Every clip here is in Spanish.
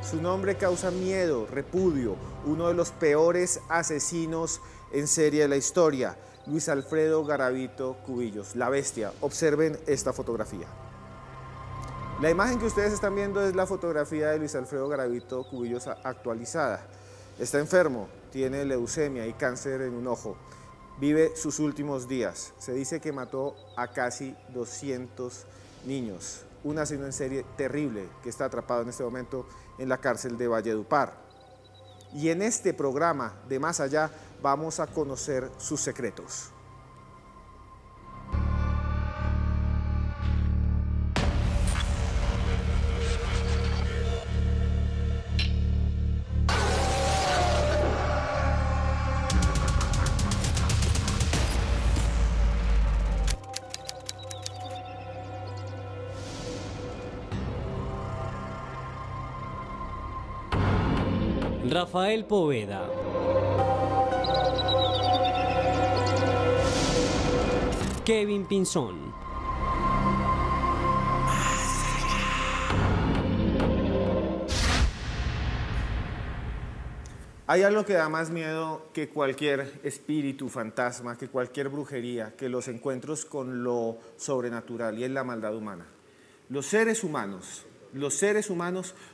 Su nombre causa miedo, repudio, uno de los peores asesinos en serie de la historia, Luis Alfredo Garavito Cubillos, la bestia. Observen esta fotografía. La imagen que ustedes están viendo es la fotografía de Luis Alfredo Garavito Cubillos actualizada. Está enfermo, tiene leucemia y cáncer en un ojo. Vive sus últimos días. Se dice que mató a casi 200 niños. Un asesino en serie terrible que está atrapado en este momento en la cárcel de Valledupar. Y en este programa de Más Allá vamos a conocer sus secretos. Rafael Poveda. Kevin Pinzón. Hay algo que da más miedo que cualquier espíritu, fantasma, que cualquier brujería, que los encuentros con lo sobrenatural, y es la maldad humana. Los seres humanos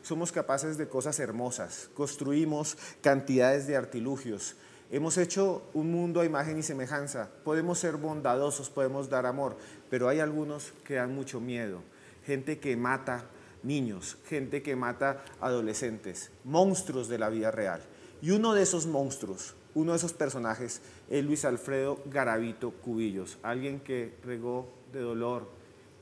somos capaces de cosas hermosas, construimos cantidades de artilugios, hemos hecho un mundo a imagen y semejanza, podemos ser bondadosos, podemos dar amor, pero hay algunos que dan mucho miedo, gente que mata niños, gente que mata adolescentes, monstruos de la vida real. Y uno de esos monstruos, uno de esos personajes es Luis Alfredo Garavito Cubillos, alguien que regó de dolor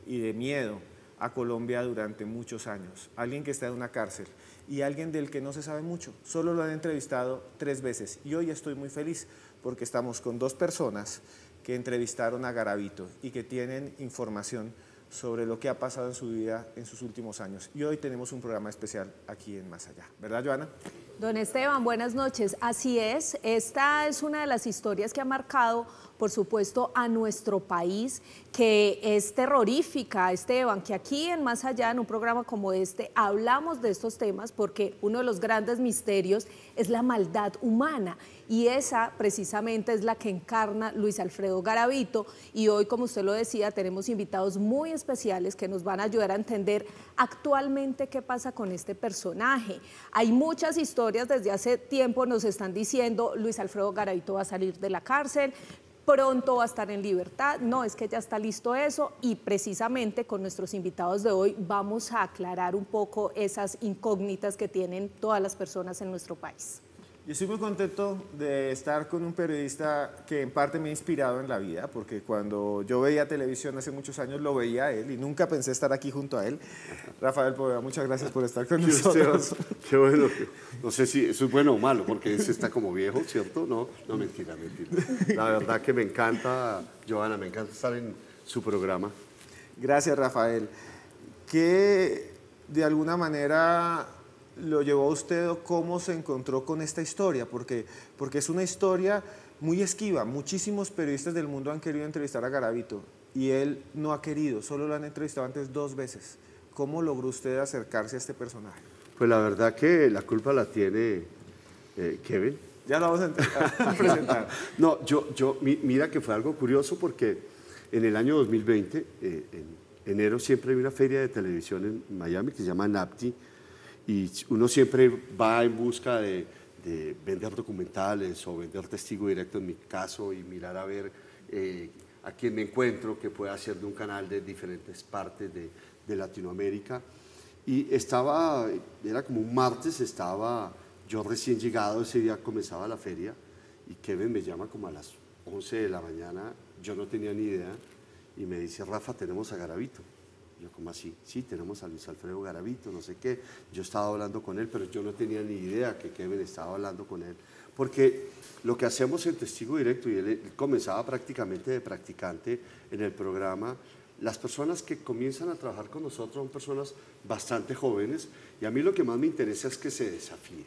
y de miedo a Colombia durante muchos años, alguien que está en una cárcel y alguien del que no se sabe mucho, solo lo han entrevistado 3 veces y hoy estoy muy feliz porque estamos con 2 personas que entrevistaron a Garavito y que tienen información sobre lo que ha pasado en su vida en sus últimos años y hoy tenemos un programa especial aquí en Más Allá, ¿verdad, Joana? Don Esteban, buenas noches. Así es, esta es una de las historias que ha marcado, por supuesto, a nuestro país, que es terrorífica, Esteban, que aquí en Más Allá, en un programa como este, hablamos de estos temas porque uno de los grandes misterios es la maldad humana y esa precisamente es la que encarna Luis Alfredo Garavito y hoy, como usted lo decía, tenemos invitados muy especiales que nos van a ayudar a entender actualmente qué pasa con este personaje. Hay muchas historias, desde hace tiempo nos están diciendo Luis Alfredo Garavito va a salir de la cárcel, pronto va a estar en libertad, no, es que ya está listo eso y precisamente con nuestros invitados de hoy vamos a aclarar un poco esas incógnitas que tienen todas las personas en nuestro país. Yo estoy muy contento de estar con un periodista que en parte me ha inspirado en la vida, porque cuando yo veía televisión hace muchos años lo veía a él y nunca pensé estar aquí junto a él. Rafael Poveda, muchas gracias por estar con nosotros. Qué bueno. No sé si eso es bueno o malo, porque ese está como viejo, ¿cierto? No, mentira. La verdad que me encanta, Joana, me encanta estar en su programa. Gracias, Rafael. ¿Qué de alguna manera lo llevó a usted o cómo se encontró con esta historia? Porque es una historia muy esquiva. Muchísimos periodistas del mundo han querido entrevistar a Garavito y él no ha querido, solo lo han entrevistado antes 2 veces. ¿Cómo logró usted acercarse a este personaje? Pues la verdad que la culpa la tiene Kevin. Ya lo vamos a presentar. No, mira que fue algo curioso porque en el año 2020, en enero, siempre hay una feria de televisión en Miami que se llama NAPTI, y uno siempre va en busca de vender documentales o vender testigo directo en mi caso y mirar a ver a quién me encuentro que pueda hacer de un canal de diferentes partes de Latinoamérica. Y era como un martes, estaba yo recién llegado, ese día comenzaba la feria y Kevin me llama como a las 11 de la mañana, yo no tenía ni idea, y me dice, Rafa, tenemos a Garavito. Yo, ¿cómo así? Sí, tenemos a Luis Alfredo Garavito, no sé qué. Yo estaba hablando con él, pero yo no tenía ni idea que Kevin estaba hablando con él. Porque lo que hacemos en Testigo Directo, y él comenzaba prácticamente de practicante en el programa, las personas que comienzan a trabajar con nosotros son personas bastante jóvenes, y a mí lo que más me interesa es que se desafíen,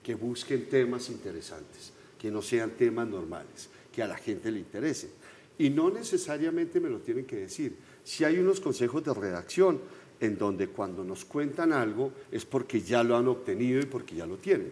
que busquen temas interesantes, que no sean temas normales, que a la gente le interesen. Y no necesariamente me lo tienen que decir. Si hay unos consejos de redacción en donde cuando nos cuentan algo es porque ya lo han obtenido y porque ya lo tienen.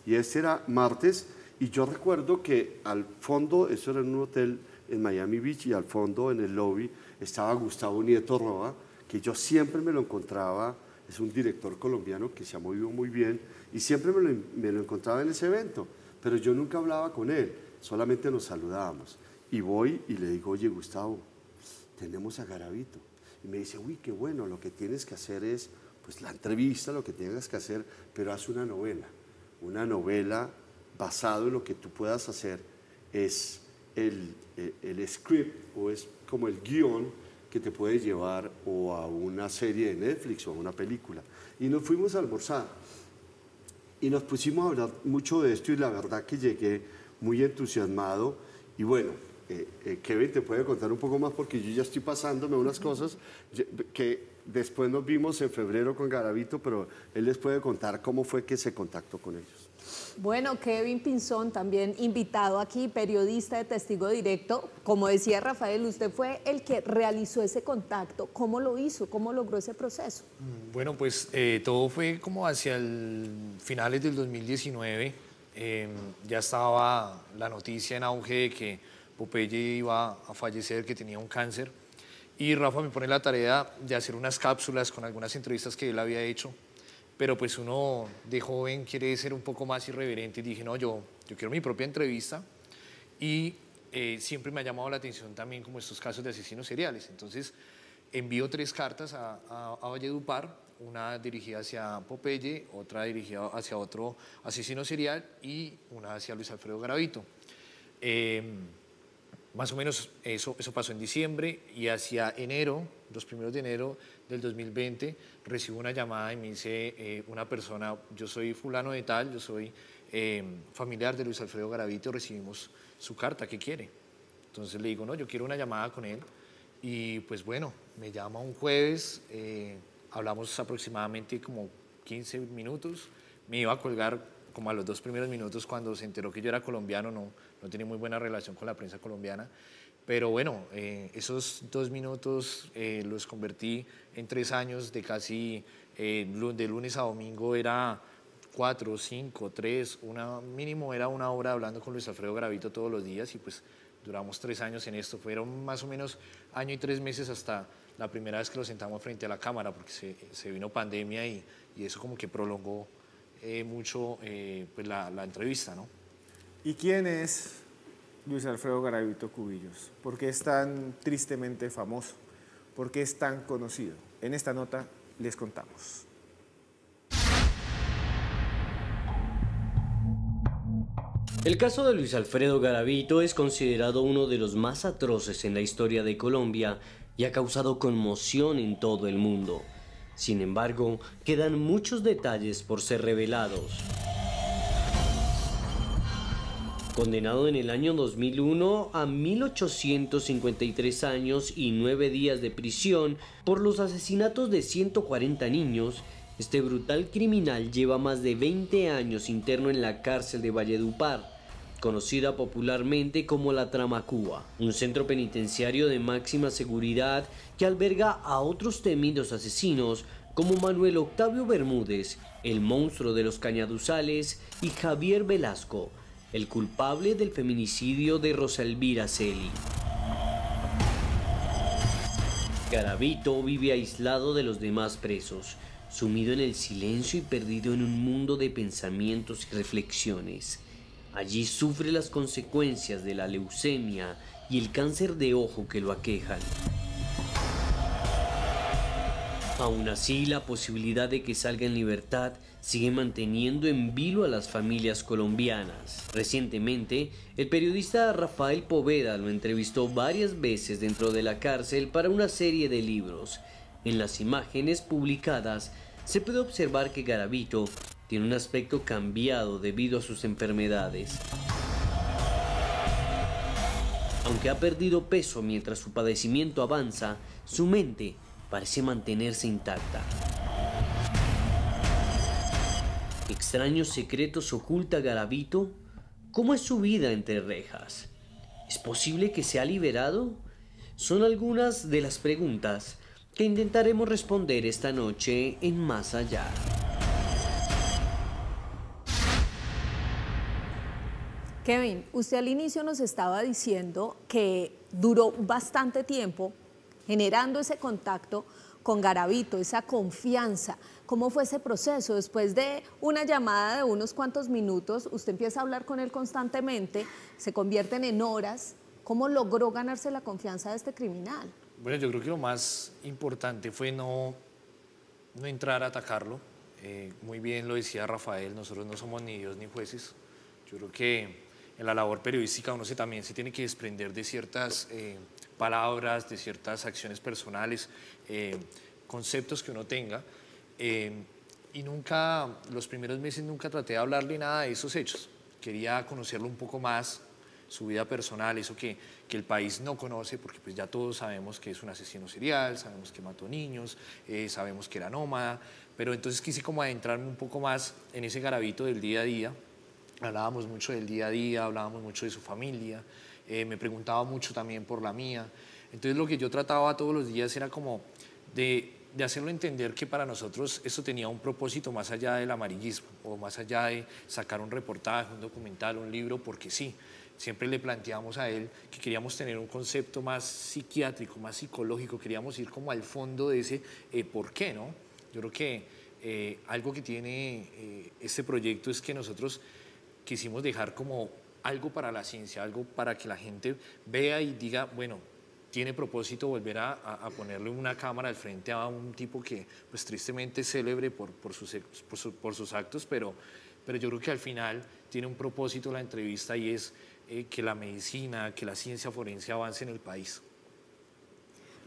Y ese era martes, y yo recuerdo que al fondo, eso era en un hotel en Miami Beach, y al fondo en el lobby estaba Gustavo Nieto Roa, que yo siempre me lo encontraba, es un director colombiano que se ha movido muy bien, y siempre me lo encontraba en ese evento, pero yo nunca hablaba con él, solamente nos saludábamos. Y voy y le digo, oye Gustavo, tenemos a Garavito. Y me dice, uy, qué bueno, lo que tienes que hacer es, pues la entrevista, lo que tengas que hacer, pero haz una novela basado en lo que tú puedas hacer, es el script o es como el guión que te puede llevar o a una serie de Netflix o a una película. Y nos fuimos a almorzar y nos pusimos a hablar mucho de esto, y la verdad que llegué muy entusiasmado. Y bueno, Kevin te puede contar un poco más, porque yo ya estoy pasándome unas cosas que después nos vimos en febrero con Garavito, pero él les puede contar cómo fue que se contactó con ellos. Bueno, Kevin Pinzón, también invitado aquí, periodista de Testigo Directo. Como decía Rafael, usted fue el que realizó ese contacto. ¿Cómo lo hizo? ¿Cómo logró ese proceso? Bueno, pues todo fue como hacia finales del 2019. Ya estaba la noticia en auge de que Popeye iba a fallecer, que tenía un cáncer. Y Rafa me pone la tarea de hacer unas cápsulas con algunas entrevistas que él había hecho. Pero pues uno de joven quiere ser un poco más irreverente, y dije, no, yo quiero mi propia entrevista. Y siempre me ha llamado la atención también como estos casos de asesinos seriales. Entonces envío 3 cartas a Valledupar, una dirigida hacia Popeye, otra dirigida hacia otro asesino serial y una hacia Luis Alfredo Garavito. Más o menos eso pasó en diciembre, y hacia enero, los primeros de enero del 2020, recibo una llamada y me dice una persona, yo soy fulano de tal, yo soy familiar de Luis Alfredo Garavito, recibimos su carta, ¿qué quiere? Entonces le digo, no, yo quiero una llamada con él. Y pues bueno, me llama un jueves, hablamos aproximadamente como 15 minutos, me iba a colgar como a los 2 primeros minutos cuando se enteró que yo era colombiano. No tenía muy buena relación con la prensa colombiana, pero bueno, esos 2 minutos los convertí en 3 años de casi, de lunes a domingo era 4, 5, 3, mínimo era 1 hora hablando con Luis Alfredo Garavito todos los días, y pues duramos 3 años en esto. Fueron más o menos 1 año y 3 meses hasta la primera vez que lo sentamos frente a la cámara, porque se vino pandemia y eso como que prolongó mucho pues la entrevista, ¿no? ¿Y quién es Luis Alfredo Garavito Cubillos? ¿Por qué es tan tristemente famoso? ¿Por qué es tan conocido? En esta nota les contamos. El caso de Luis Alfredo Garavito es considerado uno de los más atroces en la historia de Colombia y ha causado conmoción en todo el mundo. Sin embargo, quedan muchos detalles por ser revelados. Condenado en el año 2001 a 1.853 años y 9 días de prisión por los asesinatos de 140 niños, este brutal criminal lleva más de 20 años interno en la cárcel de Valledupar, conocida popularmente como la Tramacúa, un centro penitenciario de máxima seguridad que alberga a otros temidos asesinos como Manuel Octavio Bermúdez, el monstruo de los Cañaduzales, y Javier Velasco, el culpable del feminicidio de Rosa Elvira Celi. Garavito vive aislado de los demás presos, sumido en el silencio y perdido en un mundo de pensamientos y reflexiones. Allí sufre las consecuencias de la leucemia y el cáncer de ojo que lo aquejan. Aún así, la posibilidad de que salga en libertad sigue manteniendo en vilo a las familias colombianas. Recientemente, el periodista Rafael Poveda lo entrevistó varias veces dentro de la cárcel para una serie de libros. En las imágenes publicadas se puede observar que Garavito tiene un aspecto cambiado debido a sus enfermedades. Aunque ha perdido peso mientras su padecimiento avanza, su mente parece mantenerse intacta. ¿Extraños secretos oculta Garavito? ¿Cómo es su vida entre rejas? ¿Es posible que sea liberado? Son algunas de las preguntas que intentaremos responder esta noche en Más Allá. Kevin, usted al inicio nos estaba diciendo que duró bastante tiempo generando ese contacto con Garavito, esa confianza. ¿Cómo fue ese proceso? Después de una llamada de unos cuantos minutos, usted empieza a hablar con él constantemente, se convierten en horas. ¿Cómo logró ganarse la confianza de este criminal? Bueno, yo creo que lo más importante fue no entrar a atacarlo. Muy bien lo decía Rafael, nosotros no somos ni Dios ni jueces. Yo creo que en la labor periodística uno también se tiene que desprender de ciertas palabras, de ciertas acciones personales, conceptos que uno tenga. Y nunca, los primeros meses nunca traté de hablarle nada de esos hechos. Quería conocerlo un poco más, su vida personal, eso que el país no conoce, porque pues ya todos sabemos que es un asesino serial, sabemos que mató niños, sabemos que era nómada, pero entonces quise como adentrarme un poco más en ese Garavito del día a día. Hablábamos mucho del día a día, hablábamos mucho de su familia, me preguntaba mucho también por la mía. Entonces lo que yo trataba todos los días era como de hacerlo entender que para nosotros eso tenía un propósito más allá del amarillismo o más allá de sacar un reportaje, un documental, un libro, porque sí. Siempre le planteamos a él que queríamos tener un concepto más psiquiátrico, más psicológico, queríamos ir como al fondo de ese por qué, ¿no? Yo creo que algo que tiene este proyecto es que nosotros quisimos dejar como algo para la ciencia, algo para que la gente vea y diga, bueno, tiene propósito volver a ponerle una cámara al frente a un tipo que pues tristemente es célebre por sus actos, pero yo creo que al final tiene un propósito la entrevista y es que la medicina, que la ciencia forense avance en el país.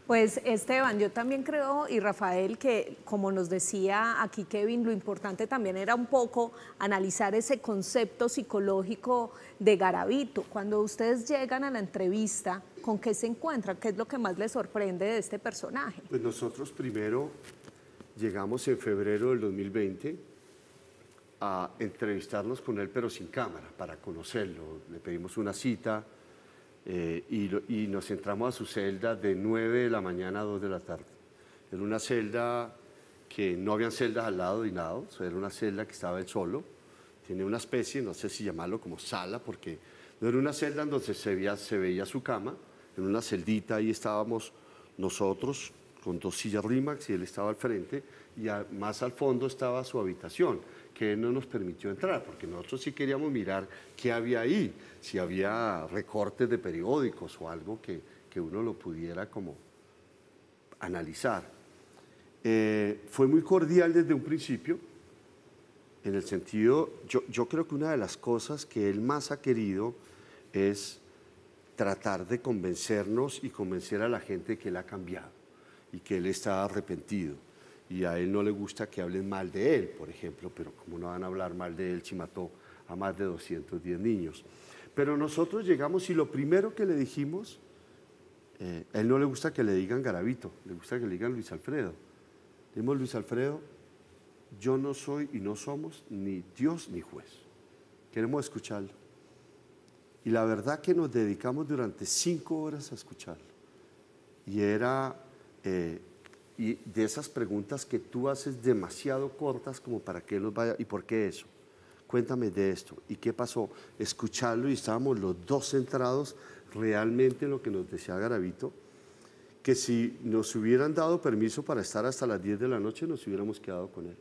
Pues Esteban, yo también creo, y Rafael, que como nos decía aquí Kevin, lo importante también era un poco analizar ese concepto psicológico de Garavito. Cuando ustedes llegan a la entrevista, ¿con qué se encuentran? ¿Qué es lo que más les sorprende de este personaje? Pues nosotros primero llegamos en febrero del 2020 a entrevistarnos con él, pero sin cámara, para conocerlo. Le pedimos una cita. Y nos entramos a su celda de 9 de la mañana a 2 de la tarde. Era una celda que no habían celdas al lado ni nada, o sea, era una celda que estaba él solo. Tiene una especie, no sé si llamarlo como sala, porque no era una celda en donde se veía su cama, en una celdita ahí estábamos nosotros con 2 sillas Rimax y él estaba al frente y más al fondo estaba su habitación, que él no nos permitió entrar, porque nosotros sí queríamos mirar qué había ahí, si había recortes de periódicos o algo que uno lo pudiera como analizar. Fue muy cordial desde un principio, en el sentido, yo creo que una de las cosas que él más ha querido es tratar de convencernos y convencer a la gente que él ha cambiado y que él está arrepentido. Y a él no le gusta que hablen mal de él, por ejemplo, pero ¿cómo no van a hablar mal de él si mató a más de 210 niños? Pero nosotros llegamos y lo primero que le dijimos, a él no le gusta que le digan Garavito, le gusta que le digan Luis Alfredo. Le dijimos, Luis Alfredo, yo no soy y no somos ni Dios ni juez. Queremos escucharlo. Y la verdad que nos dedicamos durante 5 horas a escucharlo. Y era... y de esas preguntas que tú haces demasiado cortas como para que él nos vaya, ¿y por qué eso? Cuéntame de esto, ¿y qué pasó? Escucharlo y estábamos los dos centrados realmente en lo que nos decía Garavito, que si nos hubieran dado permiso para estar hasta las 10 de la noche nos hubiéramos quedado con él,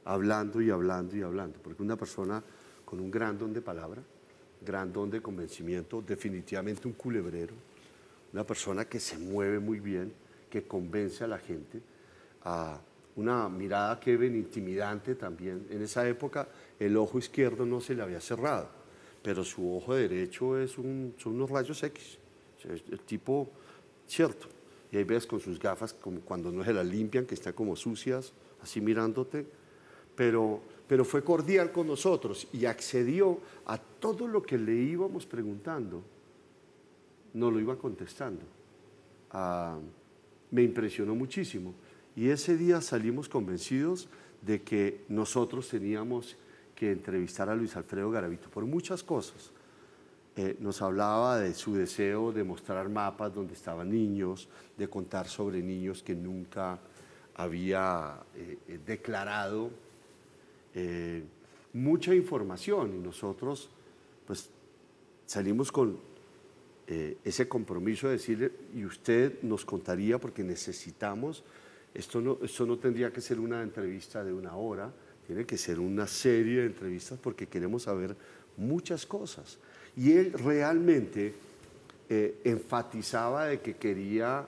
hablando y hablando y hablando, porque una persona con un gran don de palabra, gran don de convencimiento, definitivamente un culebrero, una persona que se mueve muy bien, que convence a la gente, a una mirada Kevin intimidante también. En esa época el ojo izquierdo no se le había cerrado, pero su ojo derecho son unos rayos X, el tipo cierto. Y ahí ves con sus gafas, como cuando no se las limpian, que están como sucias, así mirándote, pero fue cordial con nosotros y accedió a todo lo que le íbamos preguntando, nos lo iba contestando. Me impresionó muchísimo y ese día salimos convencidos de que nosotros teníamos que entrevistar a Luis Alfredo Garavito por muchas cosas. nos hablaba de su deseo de mostrar mapas donde estaban niños, de contar sobre niños que nunca había declarado, mucha información, y nosotros pues salimos con ese compromiso de decirle, y usted nos contaría porque necesitamos, esto no tendría que ser una entrevista de 1 hora, tiene que ser una serie de entrevistas porque queremos saber muchas cosas. Y él realmente enfatizaba de que quería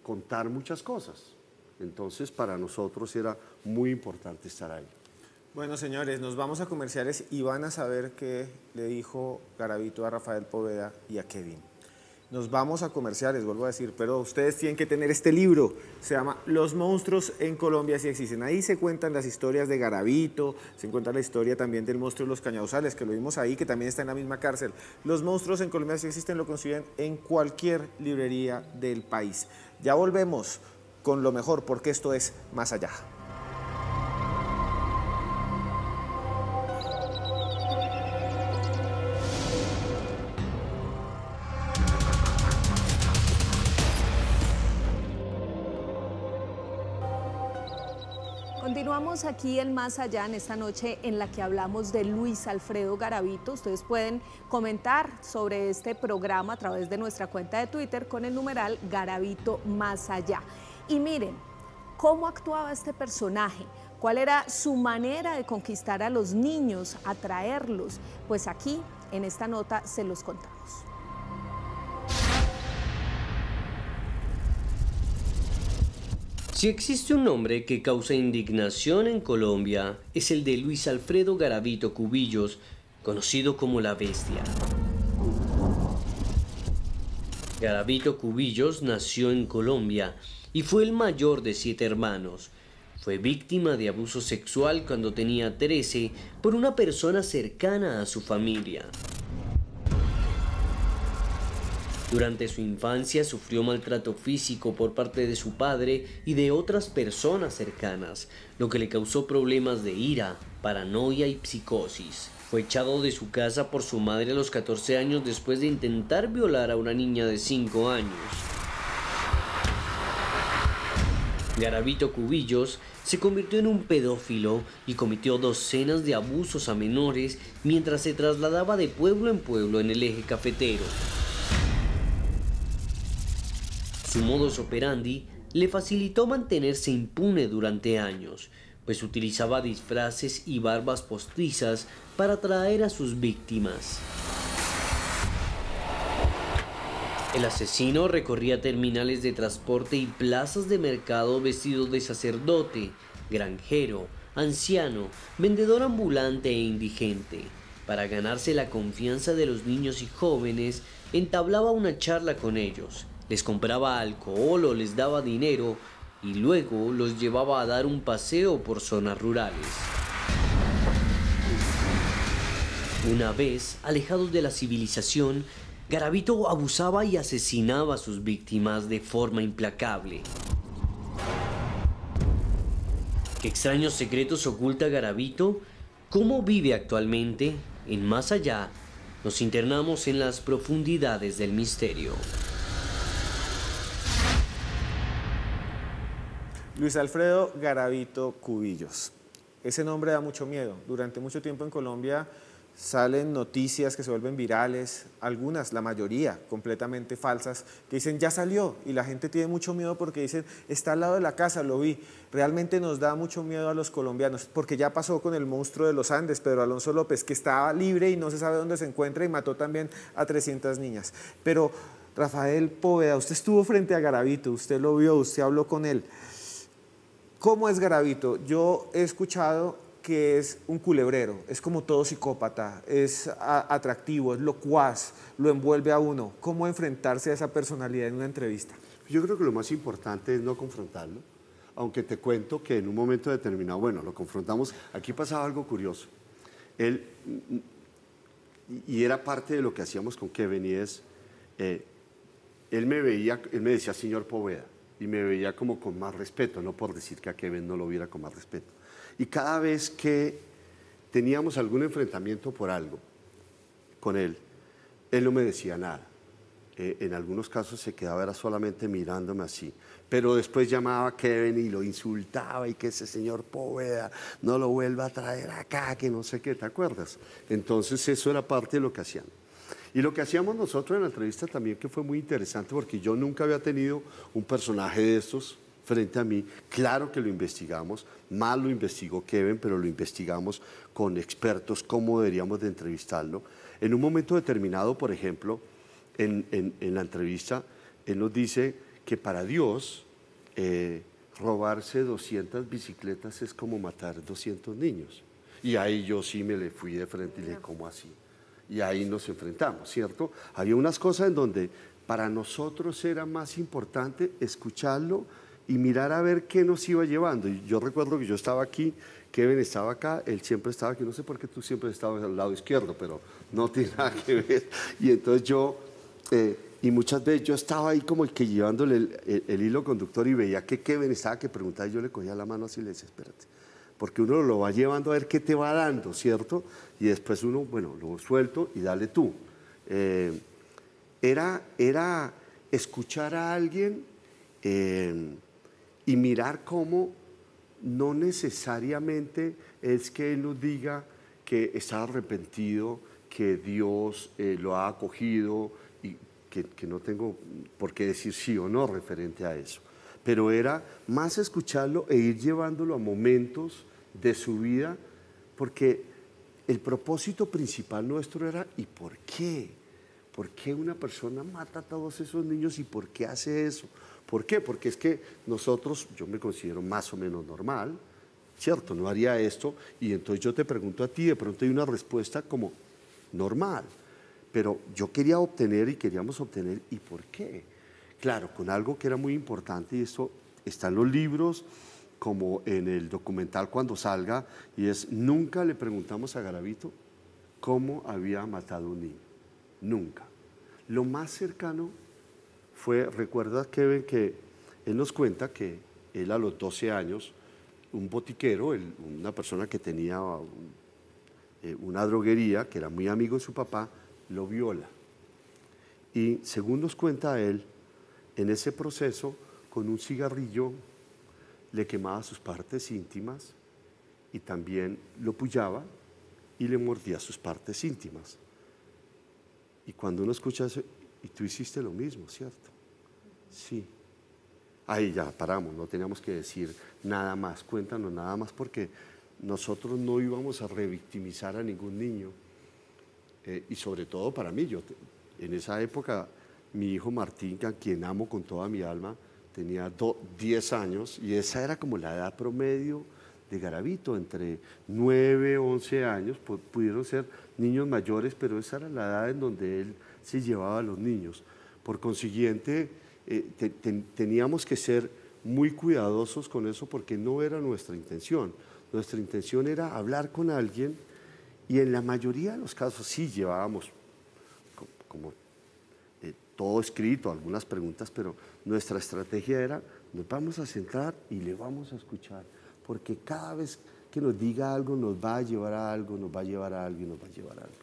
contar muchas cosas. Entonces, para nosotros era muy importante estar ahí. Bueno, señores, nos vamos a comerciales y van a saber qué le dijo Garavito a Rafael Poveda y a Kevin. Nos vamos a comerciales, vuelvo a decir, pero ustedes tienen que tener este libro. Se llama Los monstruos en Colombia sí existen. Ahí se cuentan las historias de Garavito, se encuentra la historia también del monstruo de los Cañaduzales, que lo vimos ahí, que también está en la misma cárcel. Los monstruos en Colombia sí existen, lo consiguen en cualquier librería del país. Ya volvemos con lo mejor, porque esto es Más Allá. Continuamos aquí en Más Allá, en esta noche en la que hablamos de Luis Alfredo Garavito. Ustedes pueden comentar sobre este programa a través de nuestra cuenta de Twitter con el numeral Garavito Más Allá. Y miren, ¿cómo actuaba este personaje? ¿Cuál era su manera de conquistar a los niños, atraerlos? Pues aquí, en esta nota, se los contamos. Si existe un nombre que causa indignación en Colombia, es el de Luis Alfredo Garavito Cubillos, conocido como La Bestia. Garavito Cubillos nació en Colombia y fue el mayor de 7 hermanos. Fue víctima de abuso sexual cuando tenía 13 por una persona cercana a su familia. Durante su infancia sufrió maltrato físico por parte de su padre y de otras personas cercanas, lo que le causó problemas de ira, paranoia y psicosis. Fue echado de su casa por su madre a los 14 años después de intentar violar a una niña de 5 años. Garavito Cubillos se convirtió en un pedófilo y cometió docenas de abusos a menores mientras se trasladaba de pueblo en pueblo en el eje cafetero. Su modus operandi le facilitó mantenerse impune durante años, pues utilizaba disfraces y barbas postizas para atraer a sus víctimas. El asesino recorría terminales de transporte y plazas de mercado vestido de sacerdote, granjero, anciano, vendedor ambulante e indigente. Para ganarse la confianza de los niños y jóvenes, entablaba una charla con ellos, les compraba alcohol o les daba dinero y luego los llevaba a dar un paseo por zonas rurales. Una vez, alejados de la civilización, Garavito abusaba y asesinaba a sus víctimas de forma implacable. ¿Qué extraños secretos oculta Garavito? ¿Cómo vive actualmente? En Más Allá, nos internamos en las profundidades del misterio. Luis Alfredo Garavito Cubillos. Ese nombre da mucho miedo. Durante mucho tiempo en Colombia salen noticias que se vuelven virales, algunas, la mayoría, completamente falsas, que dicen ya salió y la gente tiene mucho miedo porque dicen está al lado de la casa, lo vi. Realmente nos da mucho miedo a los colombianos porque ya pasó con el monstruo de los Andes, Pedro Alonso López, que estaba libre y no se sabe dónde se encuentra y mató también a 300 niñas. Pero Rafael Poveda, usted estuvo frente a Garavito, usted lo vio, usted habló con él. ¿Cómo es Garavito? Yo he escuchado que es un culebrero, es como todo psicópata, es atractivo, es locuaz, lo envuelve a uno. ¿Cómo enfrentarse a esa personalidad en una entrevista? Yo creo que lo más importante es no confrontarlo, aunque te cuento que en un momento determinado, bueno, lo confrontamos, aquí pasaba algo curioso. Él, y era parte de lo que hacíamos con Kevin, y es, él me decía señor Poveda, y me veía como con más respeto, no por decir que a Kevin no lo viera con más respeto. Y cada vez que teníamos algún enfrentamiento por algo con él, él no me decía nada. En algunos casos se quedaba era solamente mirándome así. Pero después llamaba a Kevin y lo insultaba y que ese señor Poveda no lo vuelva a traer acá, que no sé qué, ¿te acuerdas? Entonces eso era parte de lo que hacían. Y lo que hacíamos nosotros en la entrevista también, que fue muy interesante, porque yo nunca había tenido un personaje de estos frente a mí. Claro que lo investigamos, más lo investigó Kevin, pero lo investigamos con expertos cómo deberíamos de entrevistarlo. En un momento determinado, por ejemplo, en la entrevista, él nos dice que para Dios robarse 200 bicicletas es como matar 200 niños. Y ahí yo sí me le fui de frente y le dije, ¿cómo así? Y ahí nos enfrentamos, ¿cierto? Había unas cosas en donde para nosotros era más importante escucharlo y mirar a ver qué nos iba llevando. Y yo recuerdo que yo estaba aquí, Kevin estaba acá, él siempre estaba aquí, no sé por qué tú siempre estabas al lado izquierdo, pero no tiene nada que ver. Y entonces yo, y muchas veces yo estaba ahí como el que llevándole el hilo conductor y veía que Kevin estaba que preguntaba y yo le cogía la mano así y le decía, espérate. Porque uno lo va llevando a ver qué te va dando, ¿cierto? Y después uno, bueno, lo suelto y dale tú. Era escuchar a alguien y mirar cómo no necesariamente es que él nos diga que está arrepentido, que Dios lo ha acogido y que no tengo por qué decir sí o no referente a eso. Pero era más escucharlo e ir llevándolo a momentos de su vida, porque el propósito principal nuestro era ¿y por qué? ¿Por qué una persona mata a todos esos niños y por qué hace eso? ¿Por qué? Porque es que nosotros, yo me considero más o menos normal, ¿cierto? No haría esto y entonces yo te pregunto a ti, de pronto hay una respuesta como normal, pero yo quería obtener y queríamos obtener ¿y por qué? Claro, con algo que era muy importante y esto está en los libros, como en el documental cuando salga, y es, nunca le preguntamos a Garavito cómo había matado a un niño, nunca. Lo más cercano fue, recuerda Kevin, que él nos cuenta que él a los 12 años, un botiquero, una persona que tenía una droguería, que era muy amigo de su papá, lo viola. Y según nos cuenta él, en ese proceso, con un cigarrillo, le quemaba sus partes íntimas y también lo pullaba y le mordía sus partes íntimas. Y cuando uno escucha eso, y tú hiciste lo mismo, ¿cierto? Sí. Ahí ya paramos, no teníamos que decir nada más, cuéntanos nada más, porque nosotros no íbamos a revictimizar a ningún niño. Y sobre todo para mí, en esa época, mi hijo Martín, a quien amo con toda mi alma, tenía 10 años y esa era como la edad promedio de Garavito, entre 9, 11 años, pudieron ser niños mayores, pero esa era la edad en donde él se llevaba a los niños. Por consiguiente, teníamos que ser muy cuidadosos con eso porque no era nuestra intención. Nuestra intención era hablar con alguien y en la mayoría de los casos sí llevábamos como todo escrito, algunas preguntas, pero nuestra estrategia era, nos vamos a centrar y le vamos a escuchar, porque cada vez que nos diga algo nos va a llevar a algo, nos va a llevar a algo y nos va a llevar a algo.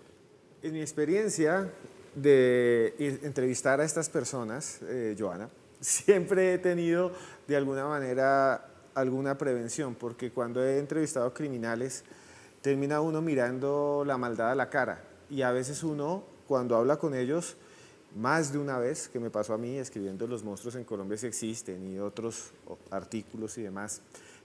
En mi experiencia de entrevistar a estas personas, Joana, siempre he tenido de alguna manera alguna prevención, porque cuando he entrevistado criminales, termina uno mirando la maldad a la cara, y a veces uno, cuando habla con ellos, más de una vez, que me pasó a mí escribiendo Los monstruos en Colombia sí existen y otros artículos y demás,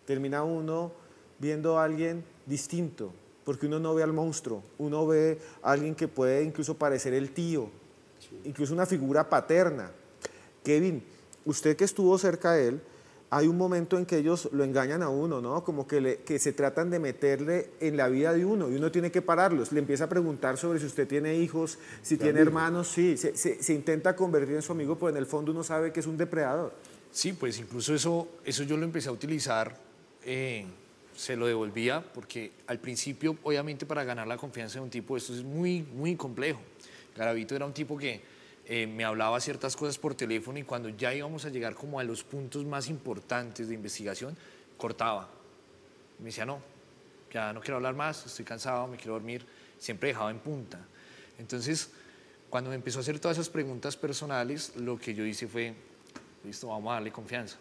termina uno viendo a alguien distinto, porque uno no ve al monstruo, uno ve a alguien que puede incluso parecer el tío, incluso una figura paterna. Kevin, usted que estuvo cerca de él, hay un momento en que ellos lo engañan a uno, ¿no? Como que se tratan de meterle en la vida de uno y uno tiene que pararlos. Le empieza a preguntar sobre si usted tiene hijos, si tiene hermanos, sí, se intenta convertir en su amigo, pero en el fondo uno sabe que es un depredador. Sí, pues incluso eso yo lo empecé a utilizar, se lo devolvía, porque al principio, obviamente, para ganar la confianza de un tipo, esto es muy, muy complejo. Garavito era un tipo que me hablaba ciertas cosas por teléfono y cuando ya íbamos a llegar como a los puntos más importantes de investigación, cortaba. Me decía, no, ya no quiero hablar más, estoy cansado, me quiero dormir. Siempre dejaba en punta. Entonces, Cuando me empezó a hacer todas esas preguntas personales, lo que yo hice fue, listo, vamos a darle confianza.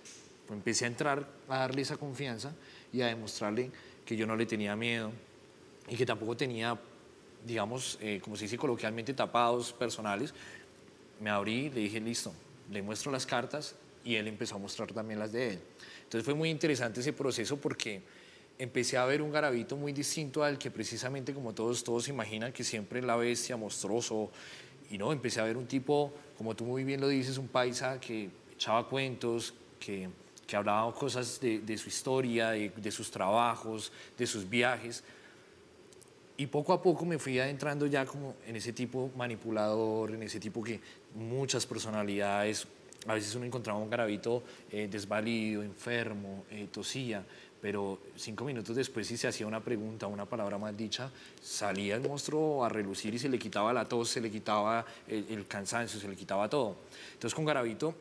Pues empecé a entrar, a darle esa confianza y a demostrarle que yo no le tenía miedo y que tampoco tenía, digamos, como se dice coloquialmente, tapados personales. Me abrí, le dije, listo, le muestro las cartas y él empezó a mostrar también las de él. Entonces fue muy interesante ese proceso porque empecé a ver un Garavito muy distinto al que precisamente como todos imaginan que siempre es la bestia, monstruoso. Y no, empecé a ver un tipo, como tú muy bien lo dices, un paisa que echaba cuentos, que hablaba cosas de su historia, de sus trabajos, de sus viajes. Y poco a poco me fui adentrando ya como en ese tipo manipulador, en ese tipo que muchas personalidades, a veces uno encontraba un Garavito desvalido, enfermo, tosía, pero 5 minutos después si se hacía una pregunta, una palabra mal dicha, salía el monstruo a relucir y se le quitaba la tos, se le quitaba el cansancio, se le quitaba todo. Entonces con Garavito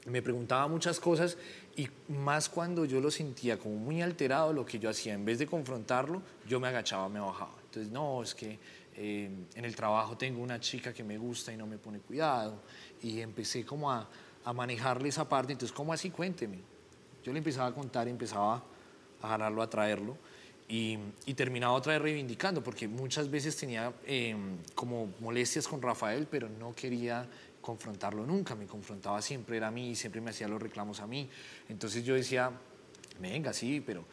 me preguntaba muchas cosas y más cuando yo lo sentía como muy alterado, lo que yo hacía, en vez de confrontarlo, yo me agachaba, me bajaba. Entonces, no, es que en el trabajo tengo una chica que me gusta y no me pone cuidado. Y empecé como a manejarle esa parte. Entonces, ¿cómo así? Cuénteme. Yo le empezaba a contar y empezaba a jalarlo, a traerlo. Y terminaba otra vez reivindicando, porque muchas veces tenía como molestias con Rafael, pero no quería confrontarlo nunca. Me confrontaba siempre, era a mí, siempre me hacía los reclamos a mí. Entonces yo decía, venga, sí, pero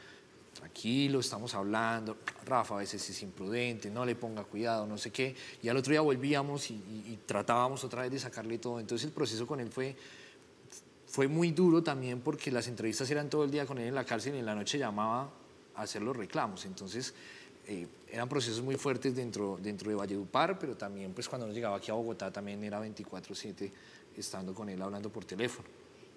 tranquilo, estamos hablando, Rafa a veces es imprudente, no le ponga cuidado, no sé qué. Y al otro día volvíamos y tratábamos otra vez de sacarle todo. Entonces el proceso con él fue muy duro también porque las entrevistas eran todo el día con él en la cárcel y en la noche llamaba a hacer los reclamos. Entonces eran procesos muy fuertes dentro de Valledupar, pero también pues cuando nos llegaba aquí a Bogotá también era 24/7 estando con él hablando por teléfono.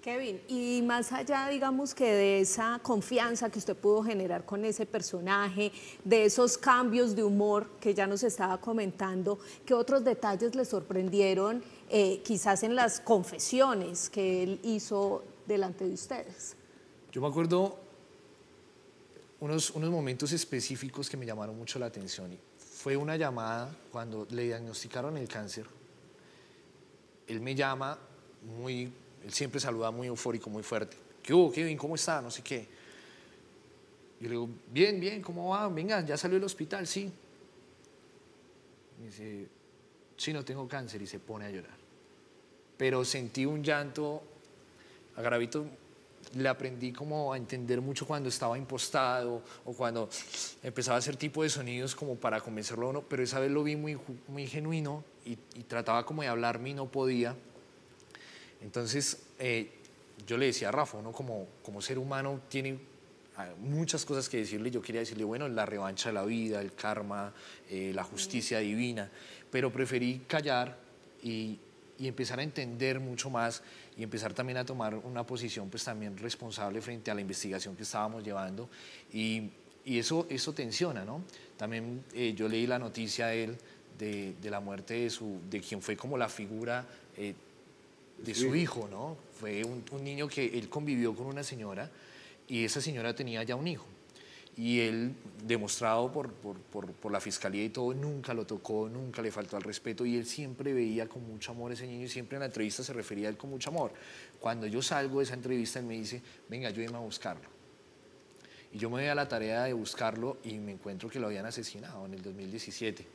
Kevin, y más allá, digamos, que de esa confianza que usted pudo generar con ese personaje, de esos cambios de humor que ya nos estaba comentando, ¿qué otros detalles le sorprendieron quizás en las confesiones que él hizo delante de ustedes? Yo me acuerdo unos momentos específicos que me llamaron mucho la atención. Fue una llamada cuando le diagnosticaron el cáncer. Él me llama él siempre saluda muy eufórico, muy fuerte. ¿Qué hubo, Kevin? ¿Cómo está? No sé qué. Yo le digo, bien, bien, ¿cómo va? Venga, ¿ya salió del hospital? Sí. Me dice, sí, no tengo cáncer, y se pone a llorar. Pero sentí un llanto. A Garavito le aprendí como a entender mucho cuando estaba impostado o cuando empezaba a hacer tipo de sonidos como para convencerlo o no, pero esa vez lo vi muy genuino y trataba como de hablarme y no podía. Entonces, yo le decía a Rafa, uno como ser humano tiene muchas cosas que decirle. Yo quería decirle, bueno, la revancha de la vida, el karma, la justicia divina, pero preferí callar y empezar a entender mucho más y empezar también a tomar una posición pues también responsable frente a la investigación que estábamos llevando y eso tensiona, ¿no? También yo leí la noticia de él de la muerte de quien fue como la figura de su hijo, ¿no? Fue un niño que él convivió con una señora y esa señora tenía ya un hijo. Y él, demostrado por la fiscalía y todo, nunca lo tocó, nunca le faltó al respeto y él siempre veía con mucho amor a ese niño y siempre en la entrevista se refería a él con mucho amor. Cuando yo salgo de esa entrevista, él me dice, venga, ayúdeme a buscarlo. Y yo me voy a la tarea de buscarlo y me encuentro que lo habían asesinado en el 2017.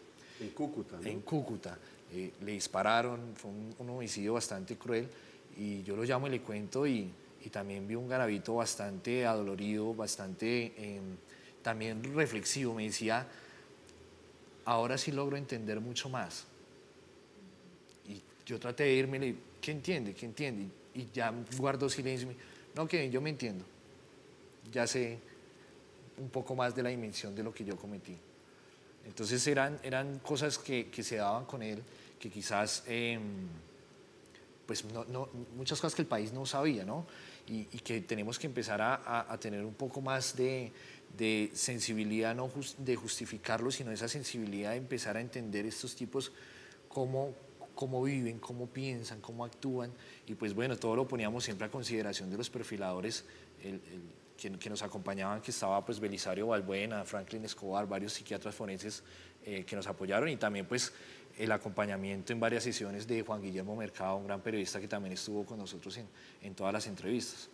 En Cúcuta, ¿no? En Cúcuta. Le dispararon, fue un homicidio bastante cruel y yo lo llamo y le cuento y también vi un Garavito bastante adolorido, bastante también reflexivo. Me decía, ahora sí logro entender mucho más. Y yo traté de irme y le dije, ¿qué entiende? ¿Qué entiende? Y ya guardo silencio. No, Kevin, yo me entiendo. Ya sé un poco más de la dimensión de lo que yo cometí. Entonces eran cosas que se daban con él, que quizás, pues muchas cosas que el país no sabía, ¿no? Y que tenemos que empezar a tener un poco más de sensibilidad, no de justificarlo, sino esa sensibilidad de empezar a entender estos tipos cómo viven, cómo piensan, cómo actúan. Y pues bueno, todo lo poníamos siempre a consideración de los perfiladores, que nos acompañaban, que estaba pues Belisario Balbuena, Franklin Escobar, varios psiquiatras forenses que nos apoyaron y también pues el acompañamiento en varias sesiones de Juan Guillermo Mercado, un gran periodista que también estuvo con nosotros en todas las entrevistas.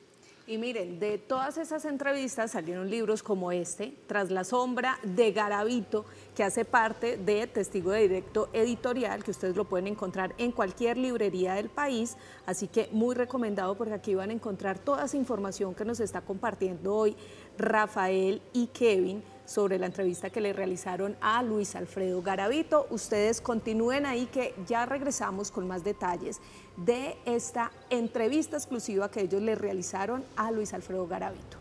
Y miren, de todas esas entrevistas salieron libros como este, Tras la sombra de Garavito, que hace parte de Testigo de Directo Editorial, que ustedes lo pueden encontrar en cualquier librería del país, así que muy recomendado porque aquí van a encontrar toda esa información que nos está compartiendo hoy Rafael y Kevin sobre la entrevista que le realizaron a Luis Alfredo Garavito. Ustedes continúen ahí que ya regresamos con más detalles de esta entrevista exclusiva que ellos le realizaron a Luis Alfredo Garavito.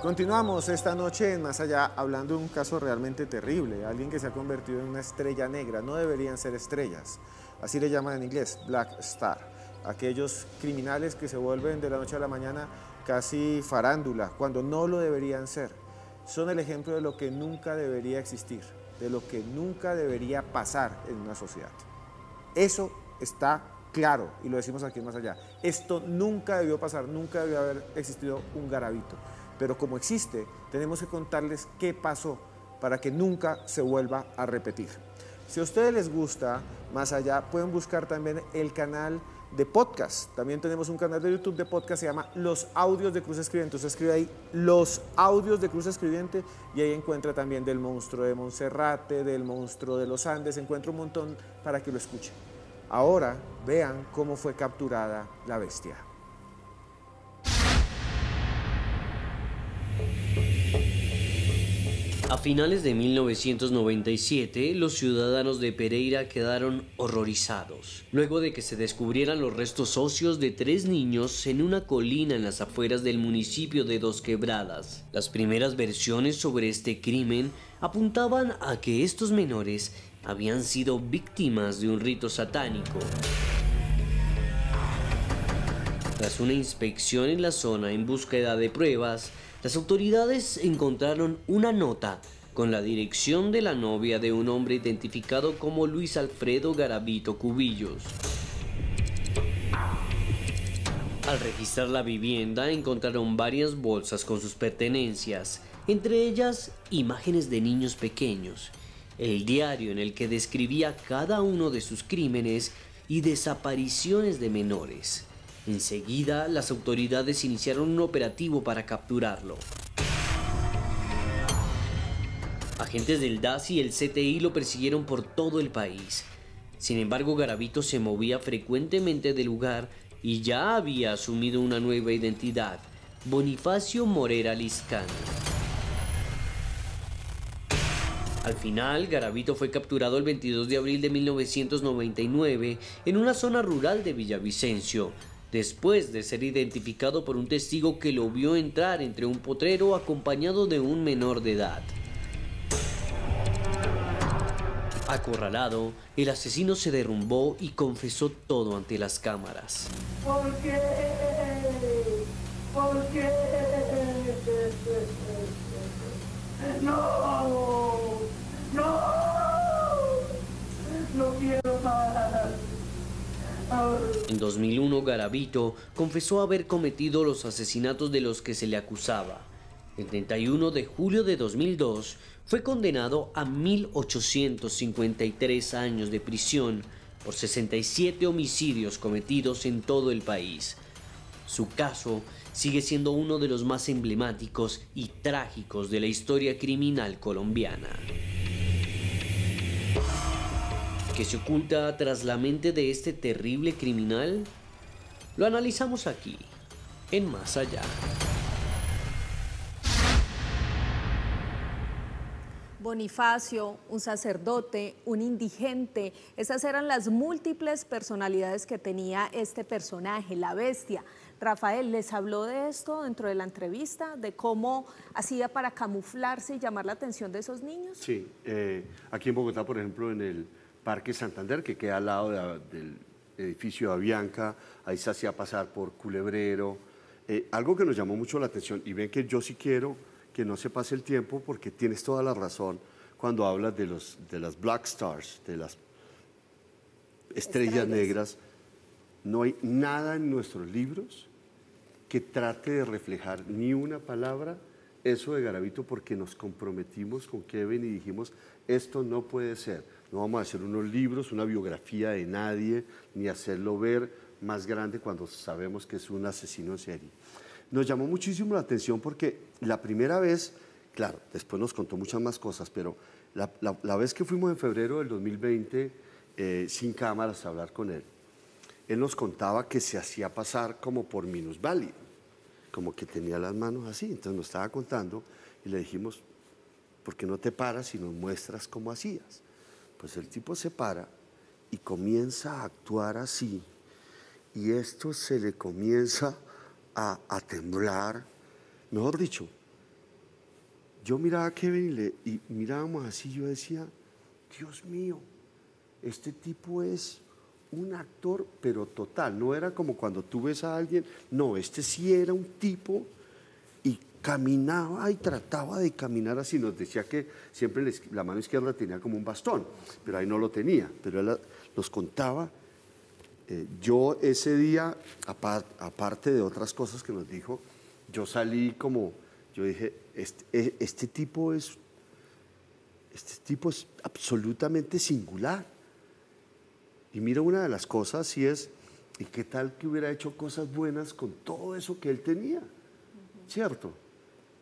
Continuamos esta noche en Más Allá hablando de un caso realmente terrible, alguien que se ha convertido en una estrella negra. No deberían ser estrellas, así le llaman en inglés, Black Star, aquellos criminales que se vuelven de la noche a la mañana casi farándula, cuando no lo deberían ser. Son el ejemplo de lo que nunca debería existir, de lo que nunca debería pasar en una sociedad. Eso está claro y lo decimos aquí en Más Allá. Esto nunca debió pasar, nunca debió haber existido un Garavito. Pero como existe, tenemos que contarles qué pasó para que nunca se vuelva a repetir. Si a ustedes les gusta Más Allá, pueden buscar también el canal de podcast. También tenemos un canal de YouTube de podcast, se llama Los Audios de Cruz Escribiente. Usted escribe ahí Los Audios de Cruz Escribiente y ahí encuentra también del monstruo de Monserrate, del monstruo de los Andes, encuentra un montón para que lo escuchen. Ahora vean cómo fue capturada la bestia. A finales de 1997, los ciudadanos de Pereira quedaron horrorizados, luego de que se descubrieran los restos óseos de 3 niños en una colina en las afueras del municipio de Dos Quebradas. Las primeras versiones sobre este crimen apuntaban a que estos menores habían sido víctimas de un rito satánico. Tras una inspección en la zona en búsqueda de pruebas, las autoridades encontraron una nota con la dirección de la novia de un hombre identificado como Luis Alfredo Garavito Cubillos. Al registrar la vivienda encontraron varias bolsas con sus pertenencias, entre ellas imágenes de niños pequeños, el diario en el que describía cada uno de sus crímenes y desapariciones de menores. Enseguida, las autoridades iniciaron un operativo para capturarlo. Agentes del DAS y el CTI lo persiguieron por todo el país. Sin embargo, Garavito se movía frecuentemente del lugar y ya había asumido una nueva identidad, Bonifacio Morera Liscano. Al final, Garavito fue capturado el 22 de abril de 1999 en una zona rural de Villavicencio, después de ser identificado por un testigo que lo vio entrar entre un potrero acompañado de un menor de edad. Acorralado, el asesino se derrumbó y confesó todo ante las cámaras. ¿Por qué? ¿Por qué? ¡No! ¡No! ¡No quiero más! En 2001, Garavito confesó haber cometido los asesinatos de los que se le acusaba. El 31 de julio de 2002 fue condenado a 1.853 años de prisión por 67 homicidios cometidos en todo el país. Su caso sigue siendo uno de los más emblemáticos y trágicos de la historia criminal colombiana. ¿Qué se oculta tras la mente de este terrible criminal? Lo analizamos aquí, en Más Allá. Bonifacio, un sacerdote, un indigente, esas eran las múltiples personalidades que tenía este personaje, la bestia. Rafael, ¿les habló de esto dentro de la entrevista? ¿De cómo hacía para camuflarse y llamar la atención de esos niños? Sí, aquí en Bogotá, por ejemplo, en el Parque Santander, que queda al lado del edificio de Avianca, ahí se hacía pasar por culebrero. Algo que nos llamó mucho la atención, y ven que yo sí quiero que no se pase el tiempo, porque tienes toda la razón cuando hablas de las Black Stars, de las estrellas negras. No hay nada en nuestros libros que trate de reflejar ni una palabra eso de Garavito, porque nos comprometimos con Kevin y dijimos, esto no puede ser. No vamos a hacer unos libros, una biografía de nadie, ni hacerlo ver más grande cuando sabemos que es un asesino en serie. Nos llamó muchísimo la atención porque la primera vez, claro, después nos contó muchas más cosas, pero la vez que fuimos en febrero del 2020 sin cámaras a hablar con él, él nos contaba que se hacía pasar como por minusválido, como que tenía las manos así. Entonces nos estaba contando y le dijimos, ¿por qué no te paras y nos muestras cómo hacías? Pues el tipo se para y comienza a actuar así, y esto se le comienza a temblar. Mejor dicho, yo miraba a Kevin y mirábamos así, yo decía, Dios mío, este tipo es un actor, pero total. No era como cuando tú ves a alguien, no, este sí era un tipo y caminaba y trataba de caminar así. Nos decía que siempre la mano izquierda tenía como un bastón, pero ahí no lo tenía. Pero él nos contaba. Yo ese día, aparte de otras cosas que nos dijo, yo salí como, yo dije, este tipo es absolutamente singular. Y mira, una de las cosas sí es, ¿y qué tal que hubiera hecho cosas buenas con todo eso que él tenía? ¿Cierto?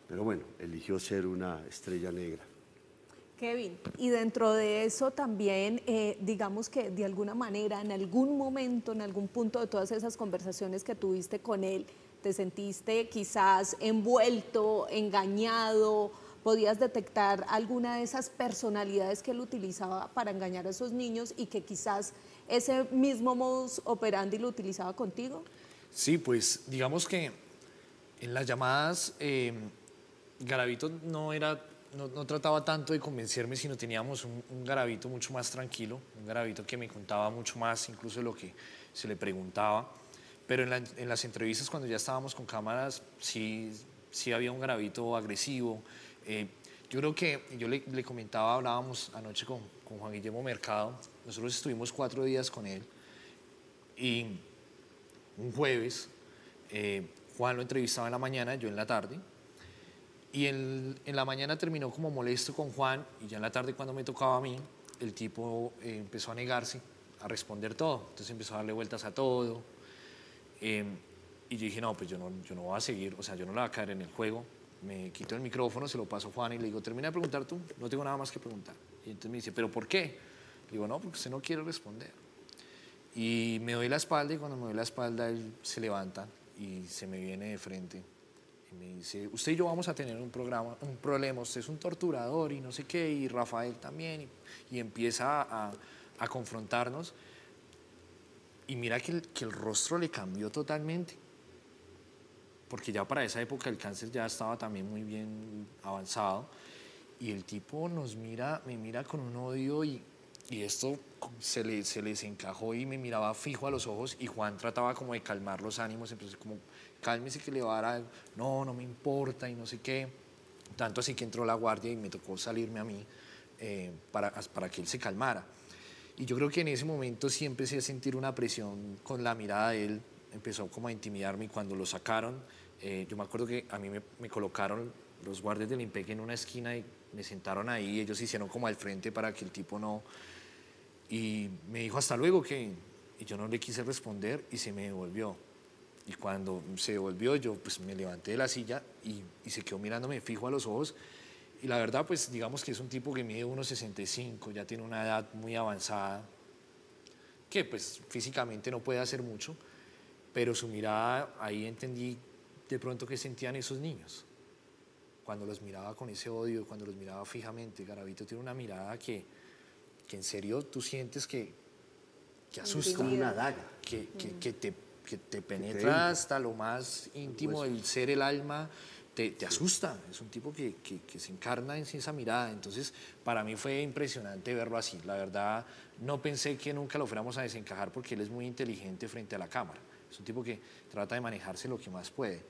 Pero bueno, eligió ser una estrella negra. Kevin, y dentro de eso también, digamos que de alguna manera, en algún momento, en algún punto de todas esas conversaciones que tuviste con él, te sentiste quizás envuelto, engañado, podías detectar alguna de esas personalidades que él utilizaba para engañar a esos niños y que quizás ese mismo modus operandi lo utilizaba contigo. Sí, pues digamos que en las llamadas Garavito no trataba tanto de convencerme, sino teníamos un Garavito mucho más tranquilo, un Garavito que me contaba mucho más incluso de lo que se le preguntaba. Pero en las entrevistas, cuando ya estábamos con cámaras, sí había un Garavito agresivo. Yo creo que yo le comentaba, hablábamos anoche con Juan Guillermo Mercado. Nosotros estuvimos 4 días con él y un jueves Juan lo entrevistaba en la mañana, yo en la tarde. Y en la mañana terminó como molesto con Juan, y ya en la tarde, cuando me tocaba a mí, el tipo empezó a negarse a responder todo. Entonces empezó a darle vueltas a todo. Y yo dije, no, pues yo no voy a seguir, o sea, yo no le voy a caer en el juego. Me quito el micrófono, se lo paso a Juan y le digo, termina de preguntar tú, no tengo nada más que preguntar. Y entonces me dice, ¿pero por qué? Le digo, no, porque usted no quiere responder. Y me doy la espalda, y cuando me doy la espalda, él se levanta y se me viene de frente. Y me dice, usted y yo vamos a tener un problema, usted es un torturador y no sé qué, y Rafael también. Y empieza a confrontarnos. Y mira que el rostro le cambió totalmente. Porque ya para esa época el cáncer ya estaba también muy bien avanzado. Y el tipo me mira con un odio, y esto se les encajó, y me miraba fijo a los ojos, y Juan trataba como de calmar los ánimos, entonces como, cálmese que le va a dar algo. No me importa y no sé qué. Tanto así que entró la guardia y me tocó salirme a mí para que él se calmara. Y yo creo que en ese momento sí empecé a sentir una presión con la mirada de él, empezó como a intimidarme, y cuando lo sacaron, yo me acuerdo que a mí me colocaron los guardias del IMPEC en una esquina y me sentaron ahí, ellos hicieron como al frente para que el tipo no... Y me dijo, hasta luego, Kevin. Y yo no le quise responder y se me devolvió. Y cuando se devolvió, yo pues me levanté de la silla y se quedó mirándome fijo a los ojos. Y la verdad, pues digamos que es un tipo que mide 1,65, ya tiene una edad muy avanzada, que pues físicamente no puede hacer mucho, pero su mirada, ahí entendí de pronto qué sentían esos niños. Cuando los miraba con ese odio, cuando los miraba fijamente. Garavito tiene una mirada que en serio tú sientes que asusta. Como una daga. Que te penetra hasta lo más íntimo del ser, el alma, te asusta. Es un tipo que se encarna en esa mirada. Entonces, para mí fue impresionante verlo así. La verdad, no pensé que nunca lo fuéramos a desencajar, porque él es muy inteligente frente a la cámara. Es un tipo que trata de manejarse lo que más puede.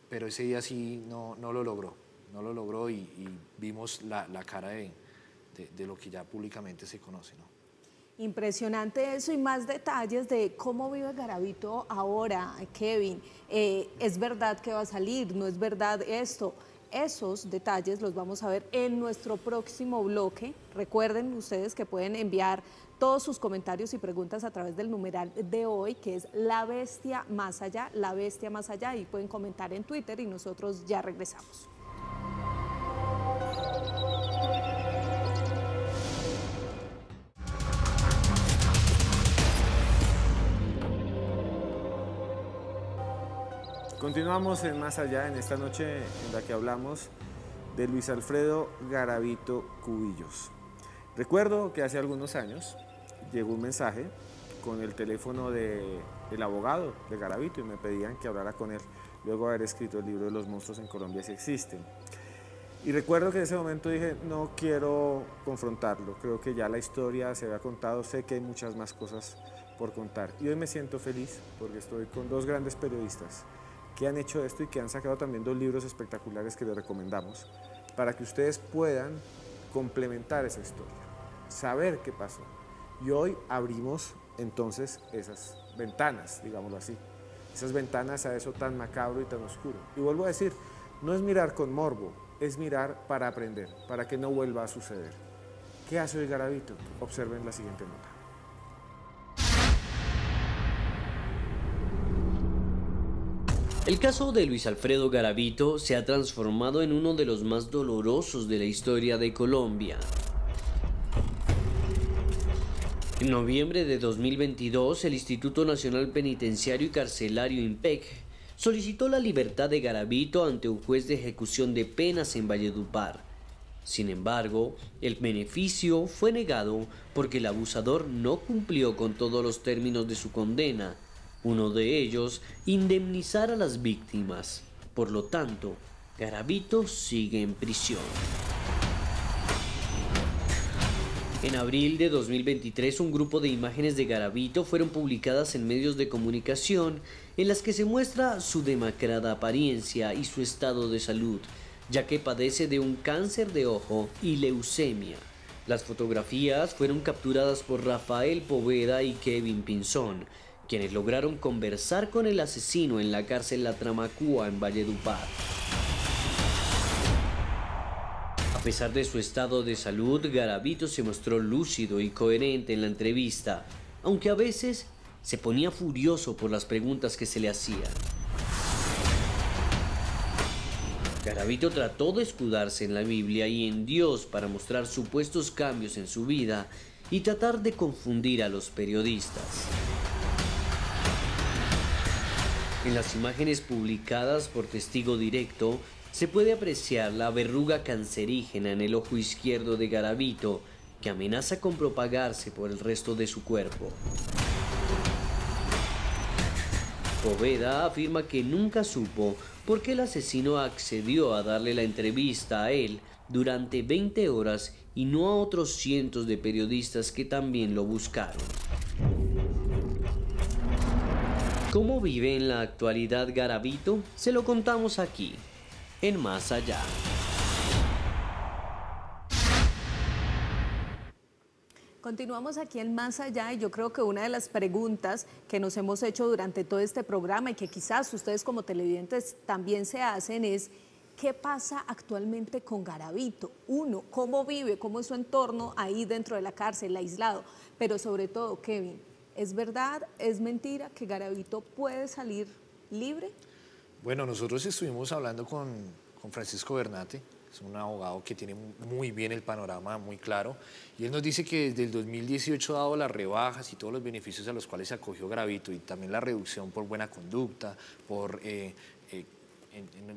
Pero ese día sí no lo logró. No lo logró, y vimos la cara de lo que ya públicamente se conoce, ¿no? Impresionante eso y más detalles de cómo vive Garavito ahora, Kevin. ¿Es verdad que va a salir? ¿No es verdad esto? Esos detalles los vamos a ver en nuestro próximo bloque. Recuerden ustedes que pueden enviar todos sus comentarios y preguntas a través del numeral de hoy, que es La Bestia Más Allá, La Bestia Más Allá, y pueden comentar en Twitter y nosotros ya regresamos. Continuamos en Más Allá, en esta noche en la que hablamos de Luis Alfredo Garavito Cubillos. Recuerdo que hace algunos años llegó un mensaje con el teléfono del abogado de Garavito y me pedían que hablara con él, luego de haber escrito el libro de Los monstruos en Colombia sí existen. Y recuerdo que en ese momento dije, no quiero confrontarlo, creo que ya la historia se había contado, sé que hay muchas más cosas por contar. Y hoy me siento feliz porque estoy con dos grandes periodistas que han hecho esto y que han sacado también dos libros espectaculares que les recomendamos para que ustedes puedan complementar esa historia, saber qué pasó. Y hoy abrimos entonces esas ventanas, digámoslo así, esas ventanas a eso tan macabro y tan oscuro. Y vuelvo a decir, no es mirar con morbo, es mirar para aprender, para que no vuelva a suceder. ¿Qué hace hoy Garavito? Observen la siguiente nota. El caso de Luis Alfredo Garavito se ha transformado en uno de los más dolorosos de la historia de Colombia. En noviembre de 2022, el Instituto Nacional Penitenciario y Carcelario INPEC solicitó la libertad de Garavito ante un juez de ejecución de penas en Valledupar. Sin embargo, el beneficio fue negado porque el abusador no cumplió con todos los términos de su condena. Uno de ellos, indemnizar a las víctimas. Por lo tanto, Garavito sigue en prisión. En abril de 2023, un grupo de imágenes de Garavito fueron publicadas en medios de comunicación en las que se muestra su demacrada apariencia y su estado de salud, ya que padece de un cáncer de ojo y leucemia. Las fotografías fueron capturadas por Rafael Poveda y Kevin Pinzón, quienes lograron conversar con el asesino en la cárcel La Tramacúa en Valledupar. A pesar de su estado de salud, Garavito se mostró lúcido y coherente en la entrevista, aunque a veces se ponía furioso por las preguntas que se le hacían. Garavito trató de escudarse en la Biblia y en Dios para mostrar supuestos cambios en su vida y tratar de confundir a los periodistas. En las imágenes publicadas por Testigo Directo, se puede apreciar la verruga cancerígena en el ojo izquierdo de Garavito, que amenaza con propagarse por el resto de su cuerpo. Poveda afirma que nunca supo por qué el asesino accedió a darle la entrevista a él durante 20 horas y no a otros cientos de periodistas que también lo buscaron. ¿Cómo vive en la actualidad Garavito? Se lo contamos aquí, en Más Allá. Continuamos aquí en Más Allá y yo creo que una de las preguntas que nos hemos hecho durante todo este programa y que quizás ustedes como televidentes también se hacen es ¿qué pasa actualmente con Garavito? Uno, ¿cómo vive? ¿Cómo es su entorno ahí dentro de la cárcel, aislado? Pero sobre todo, Kevin, ¿es verdad, es mentira que Garavito puede salir libre? Bueno, nosotros estuvimos hablando con Francisco Bernate, es un abogado que tiene muy bien el panorama, muy claro, y él nos dice que desde el 2018, dado las rebajas y todos los beneficios a los cuales se acogió Garavito y también la reducción por buena conducta, en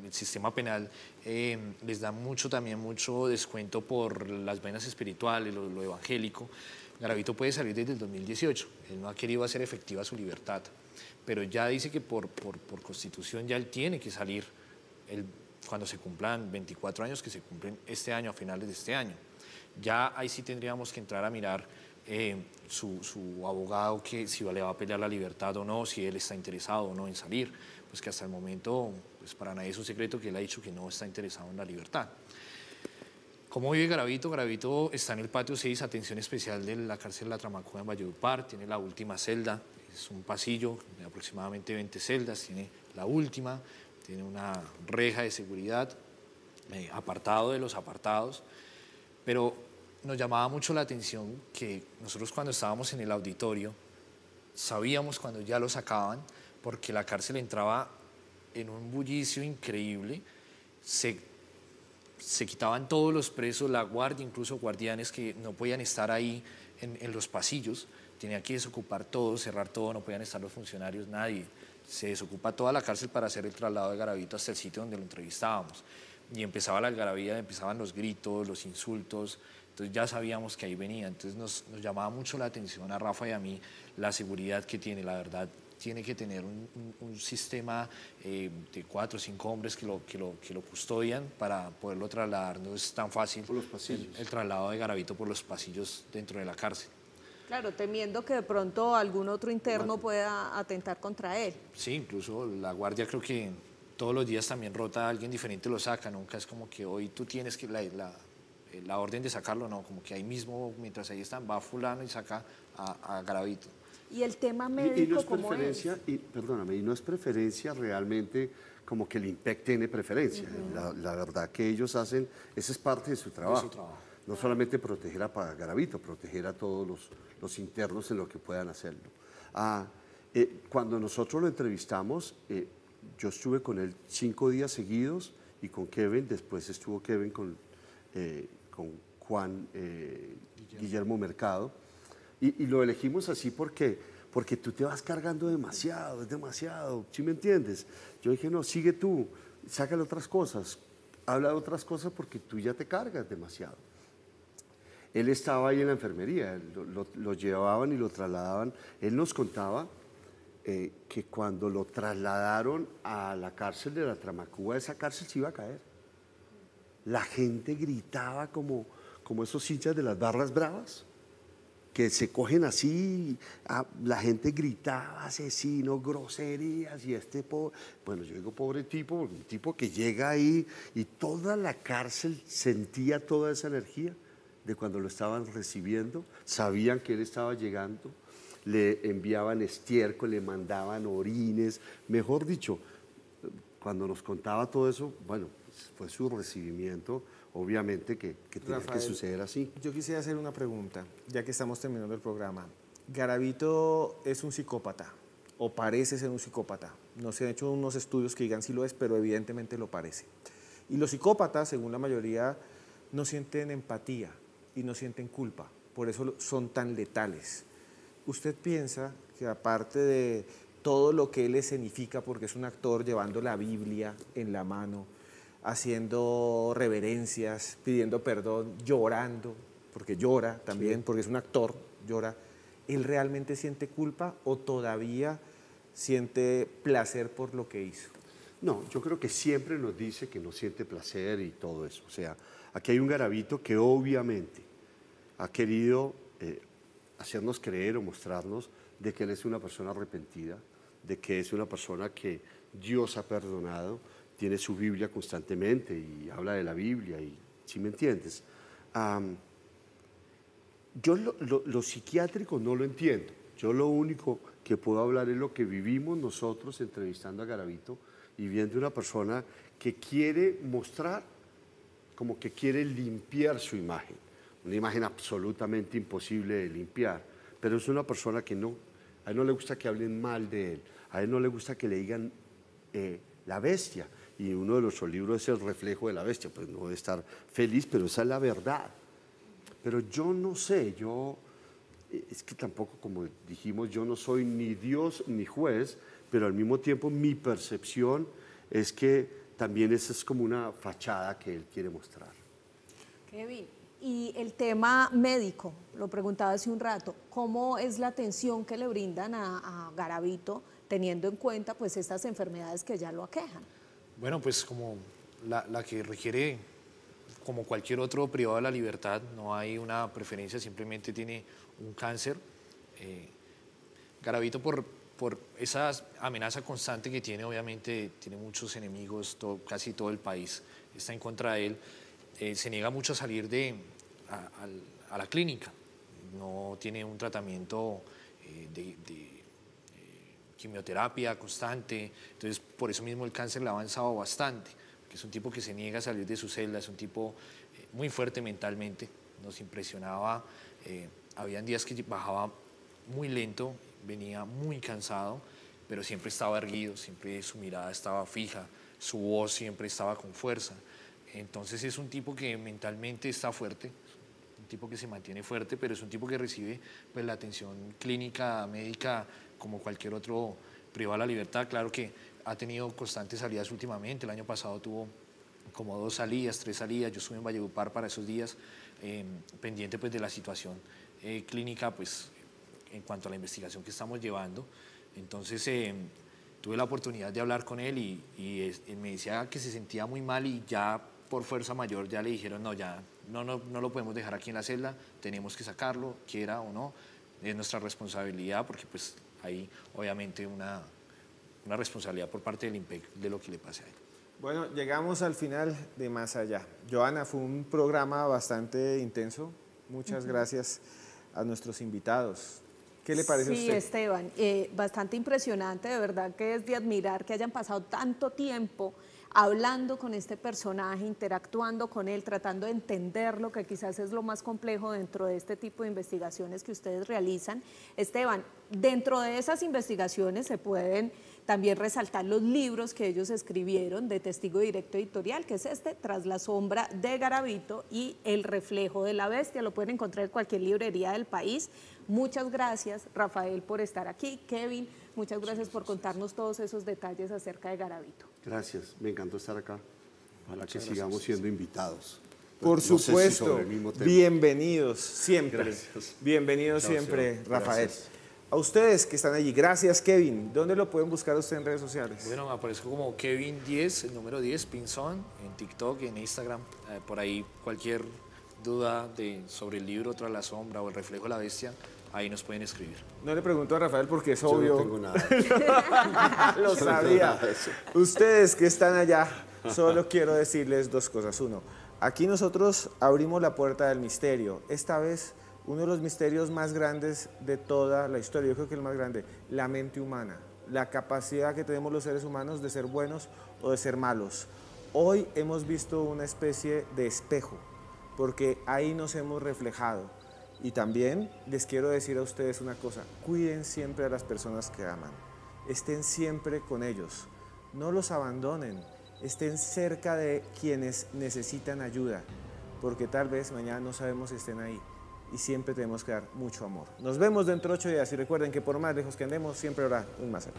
el sistema penal, les da mucho descuento por las vainas espirituales, lo evangélico. Garavito puede salir desde el 2018, él no ha querido hacer efectiva su libertad, pero ya dice que por constitución ya él tiene que salir cuando se cumplan 24 años, que se cumplen este año, a finales de este año. Ya ahí sí tendríamos que entrar a mirar su abogado, que si le va a pelear la libertad o no, si él está interesado o no en salir, pues que hasta el momento, pues para nadie es un secreto que él ha dicho que no está interesado en la libertad. ¿Cómo vive Garavito? Garavito está en el patio 6, atención especial de la cárcel La Tramacúa en Valledupar, tiene la última celda, es un pasillo de aproximadamente 20 celdas, tiene la última, tiene una reja de seguridad, apartado de los apartados, pero nos llamaba mucho la atención que nosotros cuando estábamos en el auditorio sabíamos cuando ya lo sacaban, porque la cárcel entraba en un bullicio increíble, se quitaban todos los presos, la guardia, incluso guardianes que no podían estar ahí en los pasillos, tenía que desocupar todo, cerrar todo, no podían estar los funcionarios, nadie. Se desocupa toda la cárcel para hacer el traslado de Garavito hasta el sitio donde lo entrevistábamos. Y empezaba la algarabía, empezaban los gritos, los insultos, entonces ya sabíamos que ahí venía. Entonces nos llamaba mucho la atención a Rafa y a mí la seguridad que tiene, la verdad. Tiene que tener un sistema de 4 o 5 hombres que lo custodian para poderlo trasladar. No es tan fácil por los pasillos. El traslado de Garavito por los pasillos dentro de la cárcel. Claro, temiendo que de pronto algún otro interno pueda atentar contra él. Sí, incluso la guardia creo que todos los días también rota a alguien diferente, lo saca. Nunca es como que hoy tú tienes que la orden de sacarlo, no, como que ahí mismo, mientras ahí están, va fulano y saca a Garavito. Y el tema médico, y no es ¿cómo preferencia, es? Perdóname, y no es preferencia realmente como que el IMPEC tiene preferencia. La verdad que ellos hacen, esa es parte de su trabajo. No solamente proteger a Garavito, proteger a todos los internos en lo que puedan hacerlo. Cuando nosotros lo entrevistamos, yo estuve con él 5 días seguidos y con Kevin, después estuvo Kevin con Juan Guillermo Mercado. Y lo elegimos así porque tú te vas cargando demasiado, es demasiado, ¿sí me entiendes? Yo dije, no, sigue tú, sácale otras cosas, habla de otras cosas porque tú ya te cargas demasiado. Él estaba ahí en la enfermería, lo llevaban y lo trasladaban. Él nos contaba que cuando lo trasladaron a la cárcel de la Tramacúa, esa cárcel se iba a caer. La gente gritaba como esos hinchas de las barras bravas, que se cogen así, la gente gritaba asesinos, groserías, y bueno, yo digo pobre tipo, porque un tipo que llega ahí y toda la cárcel sentía toda esa energía de cuando lo estaban recibiendo, sabían que él estaba llegando, le enviaban estiércol, le mandaban orines, mejor dicho, cuando nos contaba todo eso, bueno, fue su recibimiento, obviamente que tenía Rafael, que suceder así. Yo quisiera hacer una pregunta, ya que estamos terminando el programa. Garavito es un psicópata, o parece ser un psicópata. No se han hecho unos estudios que digan si lo es, pero evidentemente lo parece. Y los psicópatas, según la mayoría, no sienten empatía y no sienten culpa, por eso son tan letales. ¿Usted piensa que aparte de todo lo que él escenifica, porque es un actor llevando la Biblia en la mano, haciendo reverencias, pidiendo perdón, llorando, porque llora también, porque es un actor, llora, ¿él realmente siente culpa o todavía siente placer por lo que hizo? No, yo creo que siempre nos dice que no siente placer y todo eso. O sea, aquí hay un Garavito que obviamente ha querido hacernos creer o mostrarnos de que él es una persona arrepentida, de que es una persona que Dios ha perdonado, tiene su Biblia constantemente y habla de la Biblia, y ¿sí me entiendes? Yo lo psiquiátrico no lo entiendo. Yo lo único que puedo hablar es lo que vivimos nosotros entrevistando a Garavito y viendo una persona que quiere mostrar, como que quiere limpiar su imagen. Una imagen absolutamente imposible de limpiar, pero es una persona que a él no le gusta que hablen mal de él, a él no le gusta que le digan la bestia, y uno de nuestros libros es El reflejo de la bestia, pues no debe estar feliz, pero esa es la verdad. Pero yo no sé, es que tampoco, como dijimos, yo no soy ni Dios ni juez, pero al mismo tiempo mi percepción es que también esa es como una fachada que él quiere mostrar. Kevin, y el tema médico, lo preguntaba hace un rato, ¿cómo es la atención que le brindan a Garavito teniendo en cuenta pues estas enfermedades que ya lo aquejan? Bueno, pues como la que requiere, como cualquier otro privado de la libertad, no hay una preferencia, simplemente tiene un cáncer. Garavito por esa amenaza constante que tiene, obviamente tiene muchos enemigos, casi todo el país está en contra de él. se niega mucho a salir a la clínica, no tiene un tratamiento de quimioterapia constante, entonces por eso mismo el cáncer le ha avanzado bastante, porque es un tipo que se niega a salir de su celda, es un tipo muy fuerte mentalmente, nos impresionaba, habían días que bajaba muy lento, venía muy cansado, pero siempre estaba erguido, siempre su mirada estaba fija, su voz siempre estaba con fuerza. Entonces es un tipo que mentalmente está fuerte, un tipo que se mantiene fuerte, pero es un tipo que recibe pues, la atención clínica, médica, como cualquier otro privado de la libertad. Claro que ha tenido constantes salidas últimamente, el año pasado tuvo como 2 salidas, 3 salidas, yo estuve en Valledupar para esos días, pendiente pues, de la situación clínica pues, en cuanto a la investigación que estamos llevando. Entonces tuve la oportunidad de hablar con él y él me decía que se sentía muy mal y ya por fuerza mayor ya le dijeron no, ya no lo podemos dejar aquí en la celda, tenemos que sacarlo, quiera o no, es nuestra responsabilidad porque pues hay obviamente una responsabilidad por parte del IMPEC de lo que le pase a él. Bueno, llegamos al final de Más Allá. Joana, fue un programa bastante intenso. Muchas gracias a nuestros invitados. ¿Qué le parece a usted? Sí, Esteban, bastante impresionante, de verdad que es de admirar que hayan pasado tanto tiempo hablando con este personaje, interactuando con él, tratando de entenderlo, que quizás es lo más complejo dentro de este tipo de investigaciones que ustedes realizan. Esteban, dentro de esas investigaciones se pueden también resaltar los libros que ellos escribieron de Testigo Directo Editorial, que es Tras la sombra de Garavito y El reflejo de la bestia. Lo pueden encontrar en cualquier librería del país. Muchas gracias, Rafael, por estar aquí. Kevin, muchas gracias por contarnos todos esos detalles acerca de Garavito. Gracias, me encantó estar acá. Ojalá que sigamos siendo invitados. Por No sé si supuesto, sobre el mismo tema. bienvenidos siempre. Gracias. Bienvenidos Chao, siempre, Esteban. Rafael. Gracias. A ustedes que están allí, gracias, Kevin. ¿Dónde lo pueden buscar usted en redes sociales? Bueno, me aparezco como Kevin10, el número 10, Pinzón, en TikTok, en Instagram, por ahí cualquier duda sobre el libro Tras la sombra o El reflejo de la bestia, ahí nos pueden escribir. No le pregunto a Rafael porque es Yo obvio. no tengo nada. Lo Yo no tengo sabía. nada de eso. Ustedes que están allá, solo quiero decirles 2 cosas. 1, aquí nosotros abrimos la puerta del misterio. Esta vez, uno de los misterios más grandes de toda la historia, yo creo que el más grande, la mente humana, la capacidad que tenemos los seres humanos de ser buenos o de ser malos. Hoy hemos visto una especie de espejo, porque ahí nos hemos reflejado. Y también les quiero decir a ustedes una cosa, cuiden siempre a las personas que aman, estén siempre con ellos, no los abandonen, estén cerca de quienes necesitan ayuda, porque tal vez mañana no sabemos si estén ahí y siempre tenemos que dar mucho amor. Nos vemos dentro de 8 días y recuerden que por más lejos que andemos, siempre habrá un más allá.